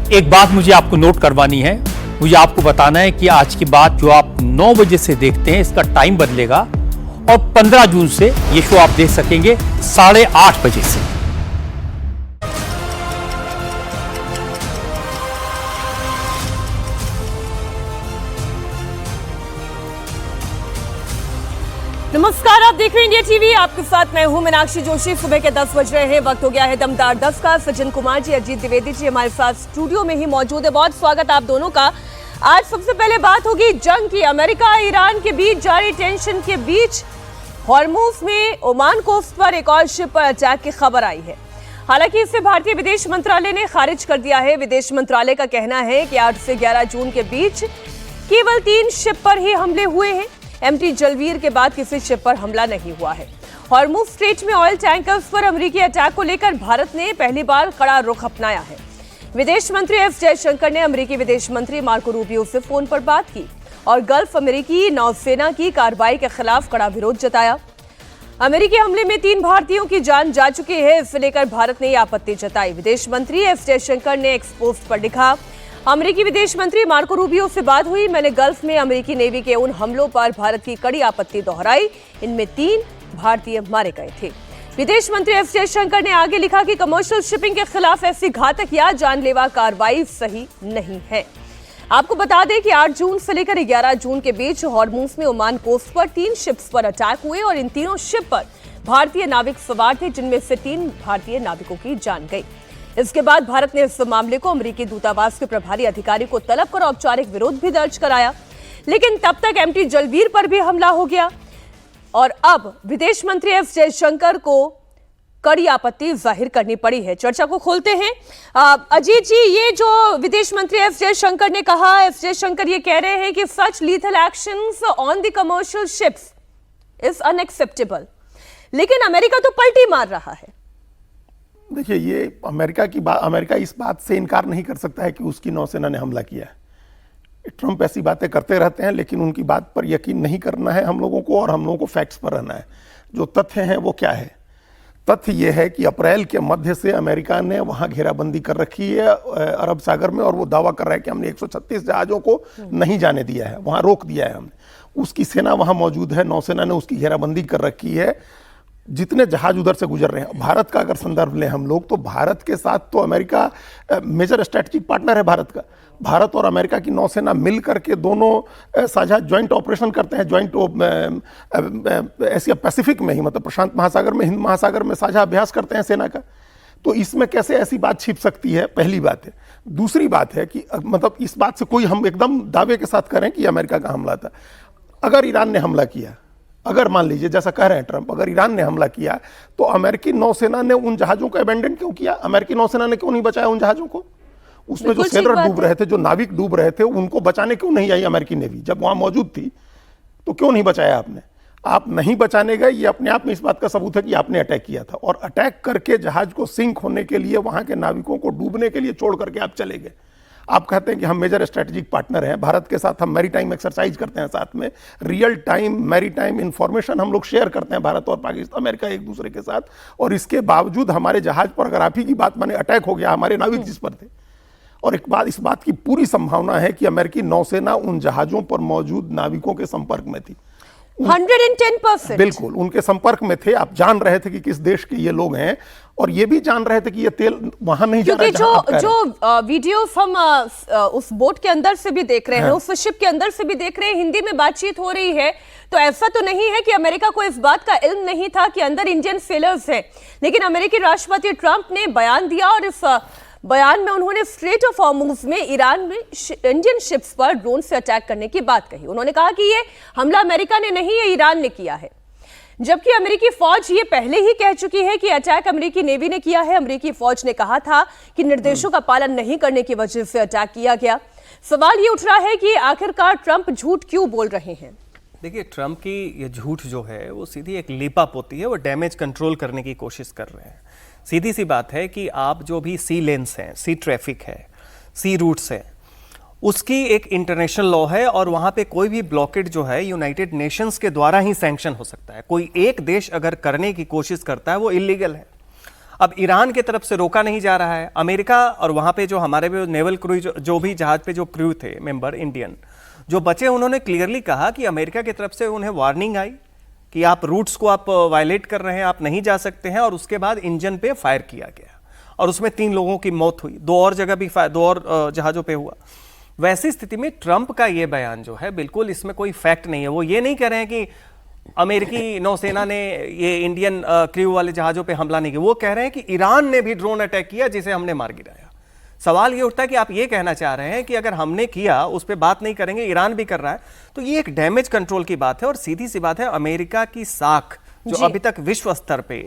एक बात मुझे आपको नोट करवानी है, मुझे आपको बताना है कि आज की बात जो आप 9 बजे से देखते हैं इसका टाइम बदलेगा और 15 जून से ये शो आप देख सकेंगे 8:30 बजे से। नमस्कार, आप देख रहे हैं इंडिया टीवी। आपके साथ मैं हूं मीनाक्षी जोशी। सुबह के 10 बज रहे हैं, वक्त हो गया है दमदार 10 का। सज्जन कुमार जी, अजीत द्विवेदी जी हमारे साथ स्टूडियो में ही मौजूद है। बहुत स्वागत आप दोनों का। आज सबसे पहले बात होगी जंग की। अमेरिका ईरान के बीच जारी टेंशन के बीच हॉर्मुज में ओमान कोस्ट पर एक और शिप पर अटैक की खबर आई है। हालांकि इसे भारतीय विदेश मंत्रालय ने खारिज कर दिया है। विदेश मंत्रालय का कहना है कि 8 से 11 जून के बीच केवल 3 शिप पर ही हमले हुए हैं। एमटी जलवीर के बाद किसी शिप पर हमला नहीं हुआ है। हॉर्मुज स्ट्रेट में ऑयल टैंकर्स पर अमेरिकी अटैक को लेकर भारत ने पहली बार कड़ा रुख अपनाया है। विदेश मंत्री एस जयशंकर ने अमेरिकी विदेश मंत्री मार्को रूबियो से फोन पर बात की और गल्फ अमेरिकी नौसेना की कार्रवाई के खिलाफ कड़ा विरोध जताया। अमेरिकी हमले में 3 भारतीयों की जान जा चुकी है, इसे लेकर भारत ने आपत्ति जताई। विदेश मंत्री एस जयशंकर ने एक्स पोस्ट पर लिखा, अमेरिकी विदेश मंत्री मार्को रूबियो से बात हुई। मैंने गल्फ में अमेरिकी नेवी के उन हमलों पर भारत की कड़ी आपत्ति दोहराई। इनमें 3 भारतीय मारे गए थे। विदेश मंत्री एस जयशंकर ने आगे लिखा कि कमर्शियल शिपिंग के खिलाफ ऐसी घातक या जानलेवा कार्रवाई सही नहीं है। आपको बता दें कि 8 जून से लेकर 11 जून के बीच हॉर्मुज में ओमान कोस्ट पर 3 शिप्स पर अटैक हुए और इन तीनों शिप पर भारतीय नाविक सवार थे, जिनमें से 3 भारतीय नाविकों की जान गई। इसके बाद भारत ने इस मामले को अमेरिकी दूतावास के प्रभारी अधिकारी को तलब कर औपचारिक विरोध भी दर्ज कराया, लेकिन तब तक एमटी जलवीर पर भी हमला हो गया और अब विदेश मंत्री एस जयशंकर को कड़ी आपत्ति जाहिर करनी पड़ी है। चर्चा को खोलते हैं। अजीत जी, ये जो विदेश मंत्री एस जयशंकर ने कहा, एस जयशंकर ये कह रहे हैं कि such lethal actions on the commercial ships is unacceptable, लेकिन अमेरिका तो पलटी मार रहा है। देखिए, ये अमेरिका इस बात से इनकार नहीं कर सकता है कि उसकी नौसेना ने हमला किया है। ट्रंप ऐसी बातें करते रहते हैं, लेकिन उनकी बात पर यकीन नहीं करना है हम लोगों को, और हम लोगों को फैक्ट्स पर रहना है। जो तथ्य हैं वो क्या है? तथ्य ये है कि अप्रैल के मध्य से अमेरिका ने वहां घेराबंदी कर रखी है अरब सागर में, और वो दावा कर रहा है कि हमने 136 जहाजों को नहीं जाने दिया है, वहां रोक दिया है हमने। उसकी सेना वहां मौजूद है, नौसेना ने उसकी घेराबंदी कर रखी है। जितने जहाज उधर से गुजर रहे हैं, भारत का अगर संदर्भ लें हम लोग, तो भारत के साथ तो अमेरिका मेजर स्ट्रेटेजिक पार्टनर है भारत का। भारत और अमेरिका की नौसेना मिल करके दोनों साझा ज्वाइंट ऑपरेशन करते हैं, ज्वाइंट एशिया पैसिफिक में ही, मतलब प्रशांत महासागर में, हिंद महासागर में साझा अभ्यास करते हैं सेना का। तो इसमें कैसे ऐसी बात छिप सकती है? पहली बात है। दूसरी बात है कि मतलब इस बात से कोई हम एकदम दावे के साथ करें कि अमेरिका का हमला था। अगर ईरान ने हमला किया, अगर मान लीजिए जैसा कह रहे हैं ट्रंप, अगर ईरान ने हमला किया, तो अमेरिकी नौसेना ने उन जहाजों को अबेंडन क्यों किया? अमेरिकी नौसेना ने क्यों नहीं बचाया उन जहाजों को? उसमें जो सेलर डूब रहे थे, जो नाविक डूब रहे थे, उनको बचाने क्यों नहीं आई अमेरिकी नेवी? जब वहां मौजूद थी तो क्यों नहीं बचाया आपने? आप नहीं बचाने गए, ये अपने आप में इस बात का सबूत है कि आपने अटैक किया था, और अटैक करके जहाज को सिंक होने के लिए, वहां के नाविकों को डूबने के लिए छोड़ करके आप चले गए। आप कहते हैं कि हम मेजर स्ट्रेटेजिक पार्टनर हैं, भारत के साथ हम मैरीटाइम एक्सरसाइज करते हैं, साथ में रियल टाइम मैरीटाइम इंफॉर्मेशन हम लोग शेयर करते हैं, भारत और पाकिस्तान, अमेरिका एक दूसरे के साथ, और इसके बावजूद हमारे जहाज पर, अगर आप ही की बात माने, अटैक हो गया, हमारे नाविक जिस पर थे। और एक बात, इस बात की पूरी संभावना है कि अमेरिकी नौसेना उन जहाजों पर मौजूद नाविकों के संपर्क में थी। 110%। बिल्कुल उनके संपर्क में थे। आप जान रहे थे कि किस देश के ये लोग हैं, और ये भी जान रहे थे कि ये तेल वहां नहीं जा रहा है। क्योंकि जो वीडियोस हम उस बोट के अंदर से भी देख रहे हैं, उस शिप के अंदर से भी देख रहे हैं, हिंदी में बातचीत हो रही है, तो ऐसा तो नहीं है कि अमेरिका को इस बात का इल्म नहीं था कि अंदर इंडियन सेलर्स हैं। लेकिन अमेरिकी राष्ट्रपति ट्रंप ने बयान दिया, और इस बयान में उन्होंने स्ट्रेट ऑफ हॉर्मुज में ईरान में इंडियन शिप्स पर ड्रोन से अटैक करने की बात कही। उन्होंने कहा कि ये हमला अमेरिका ने नहीं, ये ईरान ने किया है, जबकि अमेरिकी फौज ये पहले ही कह चुकी है कि अटैक अमेरिकी नेवी ने किया है। अमेरिकी फौज ने कहा था कि निर्देशों का पालन नहीं करने की वजह से अटैक किया गया। सवाल ये उठ रहा है कि आखिरकार ट्रंप झूठ क्यों बोल रहे हैं? देखिए, ट्रंप की ये झूठ जो है वो सीधी एक लीपापोती है, वो डैमेज कंट्रोल करने की कोशिश कर रहे हैं। सीधी सी बात है कि आप जो भी सी लेन्स हैं, सी ट्रैफिक है, सी रूट्स हैं, उसकी एक इंटरनेशनल लॉ है, और वहाँ पे कोई भी ब्लॉकेड जो है यूनाइटेड नेशंस के द्वारा ही सैंक्शन हो सकता है। कोई एक देश अगर करने की कोशिश करता है वो इलीगल है। अब ईरान के तरफ से रोका नहीं जा रहा है। अमेरिका और वहां पे जो हमारे भी नेवल क्रू जो भी जहाज पे जो क्रू थे मेंबर इंडियन जो बचे, उन्होंने क्लियरली कहा कि अमेरिका की तरफ से उन्हें वार्निंग आई कि आप रूट्स को आप वायलेट कर रहे हैं, आप नहीं जा सकते हैं, और उसके बाद इंजन पे फायर किया गया और उसमें 3 लोगों की मौत हुई, 2 और जगह भी 2 और जहाजों पे हुआ। वैसी स्थिति में ट्रंप का ये बयान जो है बिल्कुल इसमें कोई फैक्ट नहीं है। वो ये नहीं कह रहे हैं कि अमेरिकी नौसेना ने ये इंडियन क्रू वाले जहाजों पे हमला नहीं किया, वो कह रहे हैं कि ईरान ने भी ड्रोन अटैक किया जिसे हमने मार गिराया। सवाल ये उठता है कि आप ये कहना चाह रहे हैं कि अगर हमने किया उस पर बात नहीं करेंगे, ईरान भी कर रहा है, तो ये एक डैमेज कंट्रोल की बात है। और सीधी सी बात है, अमेरिका की साख जो अभी तक विश्व स्तर पे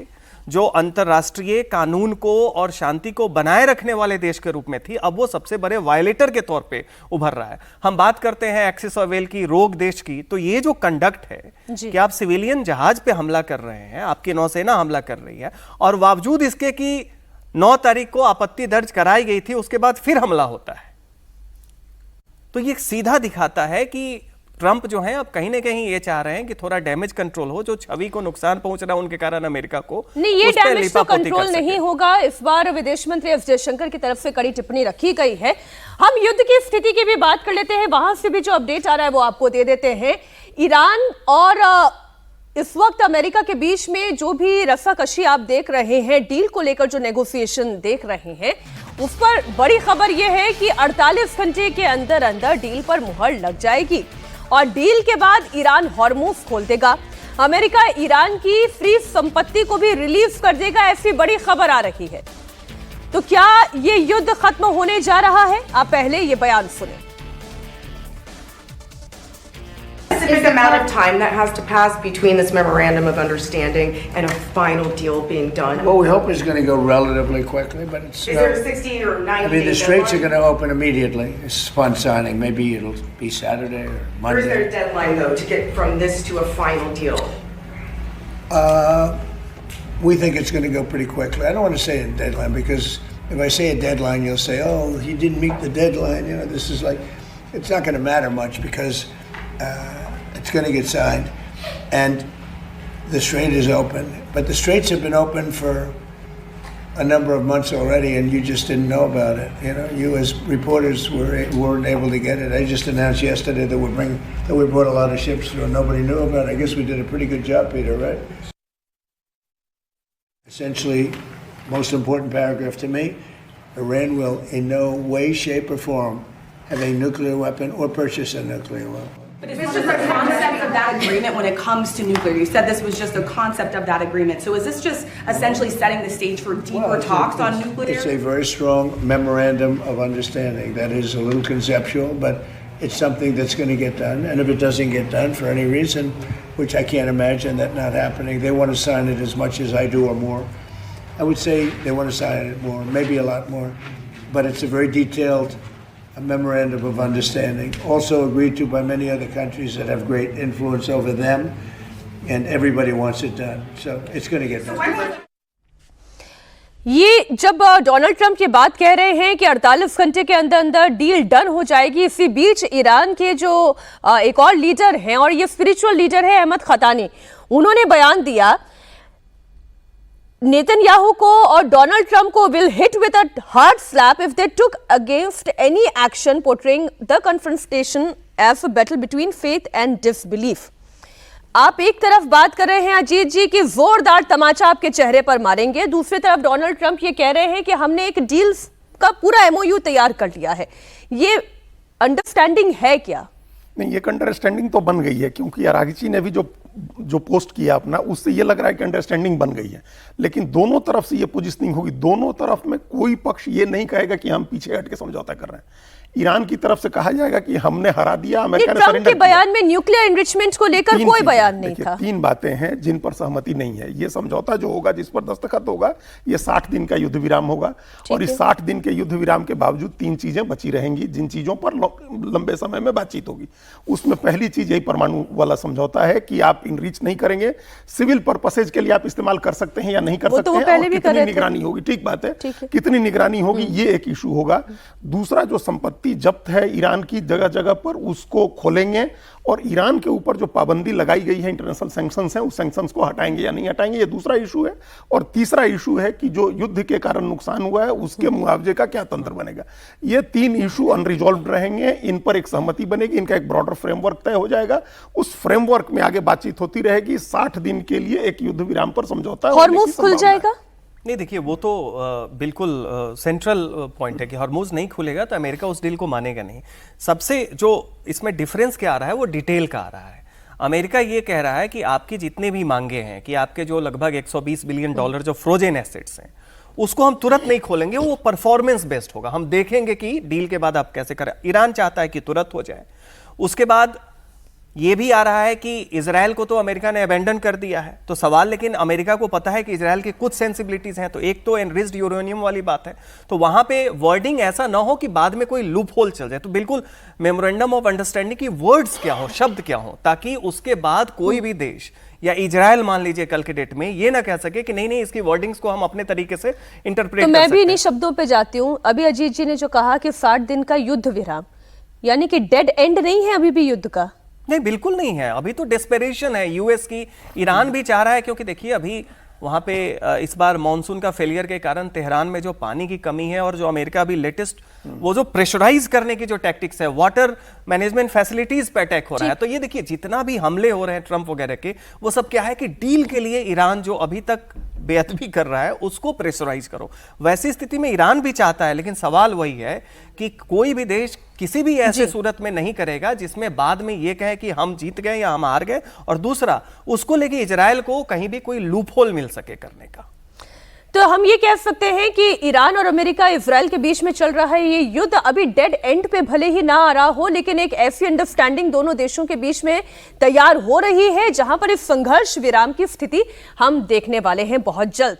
जो अंतरराष्ट्रीय कानून को और शांति को बनाए रखने वाले देश के रूप में थी, अब वो सबसे बड़े वायलेटर के तौर पे उभर रहा है। हम बात करते हैं एक्सिस ऑफ वेल की, रोग देश की, तो ये जो कंडक्ट है कि आप सिविलियन जहाज पे हमला कर रहे हैं, आपकी नौसेना हमला कर रही है, और बावजूद इसके कि 9 तारीख को आपत्ति दर्ज कराई गई थी, उसके बाद फिर हमला होता है। तो ये सीधा दिखाता है कि ट्रंप जो है अब कहीं ना कहीं ये चाह रहे हैं कि थोड़ा डैमेज कंट्रोल हो, जो छवि को नुकसान पहुंच रहा है उनके कारण अमेरिका को। नहीं, ये डैमेज तो कंट्रोल नहीं होगा। इस बार विदेश मंत्री एस जयशंकर की तरफ से कड़ी टिप्पणी रखी गई है। हम युद्ध की स्थिति की भी बात कर लेते हैं, वहां से भी जो अपडेट आ रहा है वो आपको दे देते हैं। ईरान और इस वक्त अमेरिका के बीच में जो भी रस्साकशी आप देख रहे हैं, डील को लेकर जो नेगोशिएशन देख रहे हैं, उस पर बड़ी खबर यह है कि 48 घंटे के अंदर अंदर डील पर मुहर लग जाएगी और डील के बाद ईरान हॉर्मूज खोल देगा। अमेरिका ईरान की फ्री संपत्ति को भी रिलीज कर देगा, ऐसी बड़ी खबर आ रही है। तो क्या ये युद्ध खत्म होने जा रहा है? आप पहले ये बयान सुने। Specific amount of time that has to pass between this memorandum of understanding and a final deal being done. Well, we hope it's going to go relatively quickly, but it's. Is there a 60 or 90 I mean, the day straits are deadline? going to open immediately. It's upon signing. Maybe it'll be Saturday or Or is Monday. there a deadline though to get from this to a final deal? We think it's going to go pretty quickly. I don't want to say a deadline because if I say a deadline, you'll say, "Oh, he didn't meet the deadline." You know, this is like, it's not going to matter much because it's going to get signed, and the strait is open. But the straits have been open for a number of months already, and you just didn't know about it. You know, you as reporters weren't able to get it. I just announced yesterday that we brought a lot of ships through, and nobody knew about it. I guess we did a pretty good job, Peter, right? Essentially, most important paragraph to me: Iran will in no way, shape, or form have a nuclear weapon or purchase a nuclear weapon. But it's just the concept of that agreement when it comes to nuclear. You said this was just a concept of that agreement. So is this just essentially setting the stage for deeper talks on nuclear? It's a very strong memorandum of understanding that is a little conceptual, but it's something that's going to get done. And if it doesn't get done for any reason, which I can't imagine that not happening, they want to sign it as much as I do or more. I would say they want to sign it more, maybe a lot more. But it's a very detailed a memorandum of understanding, also agreed to by many other countries that have great influence over them, and everybody wants it done. So it's going to get done. ये जब Donald Trump ये बात कह रहे हैं कि 48 घंटे के अंदर अंदर डील डन हो जाएगी, इसी बीच ईरान के जो एक और लीडर हैं और ये स्पिरिचुअल लीडर है अहमद खतानी, उन्होंने बयान दिया नेतन्याहू को और डोनाल्ड ट्रंप को will hit with a hard slap if they took against any action portraying the confrontation as a battle between faith and disbelief. आप एक तरफ बात कर रहे हैं अजीत जी कि जोरदार तमाचा आपके चेहरे पर मारेंगे, दूसरी तरफ डोनाल्ड ट्रंप ये कह रहे हैं कि हमने एक डील का पूरा एमओयू तैयार कर लिया है। ये अंडरस्टैंडिंग है क्या? नहीं, ये अंडरस्टैंडिंग तो बन गई है, क्योंकि अरागची ने भी जो पोस्ट किया अपना, उससे ये लग रहा है कि अंडरस्टैंडिंग बन गई है। लेकिन दोनों तरफ से ये पोजिशनिंग होगी, दोनों तरफ में कोई पक्ष ये नहीं कहेगा कि हम पीछे हट के समझौता कर रहे हैं। ईरान की तरफ से कहा जाएगा कि हमने हरा दिया, अमेरिका ने ट्रंप के बयान में न्यूक्लियर एनरिचमेंट को लेकर कोई बयान नहीं था। 3 बातें हैं जिन पर सहमति नहीं है। ये समझौता जो होगा, जिस पर दस्तखत होगा, ये 60 दिन का युद्ध विराम होगा, और इस 60 दिन के युद्ध विराम के बावजूद 3 चीजें बची रहेंगी जिन चीजों पर लंबे समय में बातचीत होगी। उसमें पहली चीज यही परमाणु वाला समझौता है कि आप इनरीच नहीं करेंगे, सिविल पर्पसेज के लिए आप इस्तेमाल कर सकते हैं या नहीं कर वो सकते तो वो हैं, पहले और भी कर कितनी रहे थे। निगरानी होगी, ठीक बात है, ठीक है। कितनी निगरानी होगी ये एक इशू होगा। दूसरा, जो संपत्ति जब्त है ईरान की जगह जगह पर, उसको खोलेंगे और ईरान के ऊपर जो पाबंदी लगाई गई है, इंटरनेशनल सैंक्शंस हैं, उस सैंक्शंस को हटाएंगे या नहीं हटाएंगे, ये दूसरा इशू है। और तीसरा इशू है कि जो युद्ध के कारण नुकसान हुआ है उसके मुआवजे का क्या तंत्र बनेगा। ये 3 इशू अनरिजॉल्व रहेंगे, इन पर एक सहमति बनेगी, इनका एक ब्रॉडर फ्रेमवर्क तय हो जाएगा, उस फ्रेमवर्क में आगे बातचीत होती रहेगी। 60 दिन के लिए एक युद्ध विराम पर समझौता होने की हॉर्मोज खुल संभावना है। जाएगा? नहीं, देखिए वो तो बिल्कुल सेंट्रल पॉइंट है कि हॉर्मोज नहीं खुलेगा तो अमेरिका उस डील को मानेगा नहीं। सबसे जो इसमें डिफरेंस क्या आ रहा है वो डिटेल का आ रहा है। अमेरिका ये कह रहा है कि आपकी जितने भी मांगे हैं, कि आपके जो लगभग 120 बिलियन डॉलर जो फ्रोजन एसेट्स हैं, उसको हम तुरंत नहीं खोलेंगे, वो परफॉर्मेंस बेस्ड होगा, हम देखेंगे कि डील के बाद आप कैसे करें। ईरान चाहता है कि तुरंत हो जाए। उसके बाद ये भी आ रहा है कि इजराइल को तो अमेरिका ने अबेंडन कर दिया है, तो सवाल, लेकिन अमेरिका को पता है कि इजराइल की कुछ सेंसिबिलिटीज हैं। तो एक तो एनरिच्ड यूरेनियम वाली बात है, तो वहां पे वर्डिंग ऐसा ना हो कि बाद में कोई लूप होल चल जाए। तो बिल्कुल मेमोरेंडम ऑफ अंडरस्टैंडिंग की वर्ड्स क्या हो, शब्द क्या हो, ताकि उसके बाद कोई भी देश या इजराइल मान लीजिए कल के डेट में ये ना कह सके कि नहीं नहीं इसकी वर्डिंग्स को हम अपने तरीके से इंटरप्रेट तो कर मैं सकते भी हैं। इन्हीं शब्दों पे जाती हूँ। अभी अजीत जी ने जो कहा कि 60 दिन का युद्ध विराम, यानी कि डेड एंड नहीं है अभी भी युद्ध का? नहीं, बिल्कुल नहीं है। अभी तो डेस्परेशन है यूएस की, ईरान भी चाह रहा है, क्योंकि देखिए अभी वहां पे इस बार मॉनसून का फेलियर के कारण तेहरान में जो पानी की कमी है, और जो अमेरिका अभी लेटेस्ट वो जो प्रेशराइज करने की जो टैक्टिक्स है, वाटर मैनेजमेंट फैसिलिटीज पे अटैक हो रहा है। तो ये देखिए जितना भी हमले हो रहे हैं ट्रंप वगैरह के, वो सब क्या है कि डील के लिए ईरान जो अभी तक बेअदबी कर रहा है उसको प्रेशराइज करो। वैसी स्थिति में ईरान भी चाहता है, लेकिन सवाल वही है कि कोई भी देश किसी भी ऐसे सूरत में नहीं करेगा जिसमें बाद में ये कहे कि हम जीत गए या हम हार गए, और दूसरा उसको लेके इजराइल को कहीं भी कोई लूपहोल मिल सके करने का। तो हम ये कह सकते हैं कि ईरान और अमेरिका इजराइल के बीच में चल रहा है ये युद्ध अभी डेड एंड पे भले ही ना आ रहा हो, लेकिन एक ऐसी अंडरस्टैंडिंग दोनों देशों के बीच में तैयार हो रही है जहां पर इस संघर्ष विराम की स्थिति हम देखने वाले हैं बहुत जल्द।